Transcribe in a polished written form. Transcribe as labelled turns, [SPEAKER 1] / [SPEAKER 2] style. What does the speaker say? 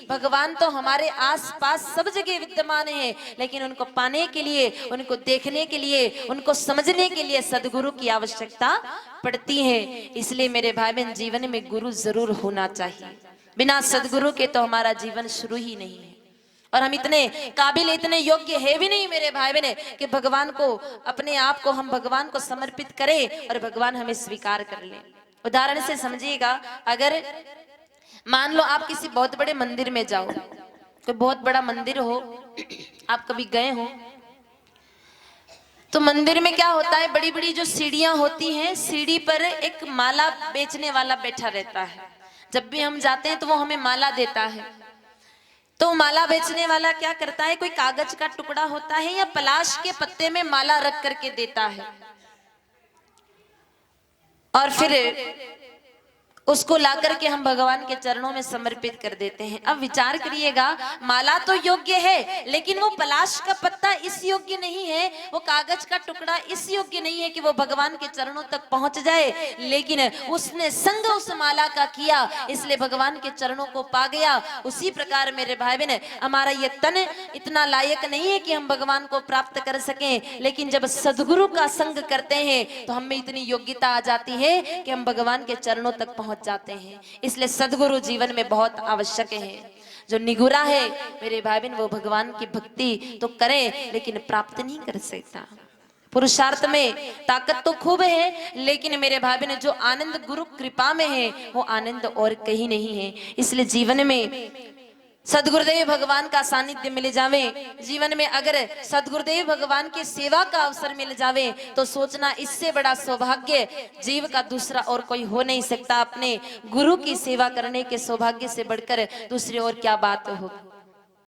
[SPEAKER 1] भगवान तो हमारे आसपास सब जगह विद्यमान है, लेकिन उनको पाने के लिए, उनको देखने के लिए, उनको समझने के लिए सदगुरु की आवश्यकता पड़ती है। इसलिए मेरे भाई बहन, जीवन में गुरु जरूर होना चाहिए। बिना सदगुरु के तो हमारा जीवन शुरू ही नहीं है। और हम इतने काबिल, इतने योग्य है भी नहीं मेरे भाई बहन कि भगवान को, अपने आप को हम भगवान को समर्पित करें और भगवान हमें स्वीकार कर ले। उदाहरण से समझिएगा, अगर मान लो आप किसी बहुत बड़े मंदिर में जाओ, कोई बहुत बड़ा मंदिर हो, आप कभी गए हो, तो मंदिर में क्या होता है, बड़ी बड़ी जो सीढ़ियां होती हैं, सीढ़ी पर एक माला बेचने वाला बैठा रहता है। जब भी हम जाते हैं तो वो हमें माला देता है। तो माला बेचने वाला क्या करता है, कोई कागज का टुकड़ा होता है या पलाश के पत्ते में माला रख करके देता है, और फिर उसको लाकर के हम भगवान के चरणों में समर्पित कर देते हैं। अब विचार करिएगा, माला तो योग्य है, लेकिन वो पलाश का पत्ता इस योग्य नहीं है, वो कागज का टुकड़ा इस योग्य नहीं है कि वो भगवान के चरणों तक पहुंच जाए, लेकिन उसने संग उस माला का किया, इसलिए भगवान के चरणों को पा गया। उसी प्रकार मेरे भाई बहन, हमारा ये तन इतना लायक नहीं है कि हम भगवान को प्राप्त कर सकें, लेकिन जब सदगुरु का संग करते हैं तो हमें इतनी योग्यता आ जाती है कि हम भगवान के चरणों तक पहुंच जाते हैं। इसलिए सदगुरु जीवन में बहुत आवश्यक है। जो निगुरा है मेरे भाई बहन, वो भगवान की भक्ति तो करे लेकिन प्राप्त नहीं कर सकता। पुरुषार्थ में ताकत तो खूब है, लेकिन मेरे भाई बहन, जो आनंद गुरु कृपा में है वो आनंद और कहीं नहीं है। इसलिए जीवन में सदगुरुदेव भगवान का सानिध्य मिल जावे, जीवन में अगर सदगुरुदेव भगवान की सेवा का अवसर मिल जावे, तो सोचना इससे बड़ा सौभाग्य जीव का दूसरा और कोई हो नहीं सकता। अपने गुरु की सेवा करने के सौभाग्य से बढ़कर दूसरी और क्या बात होगी।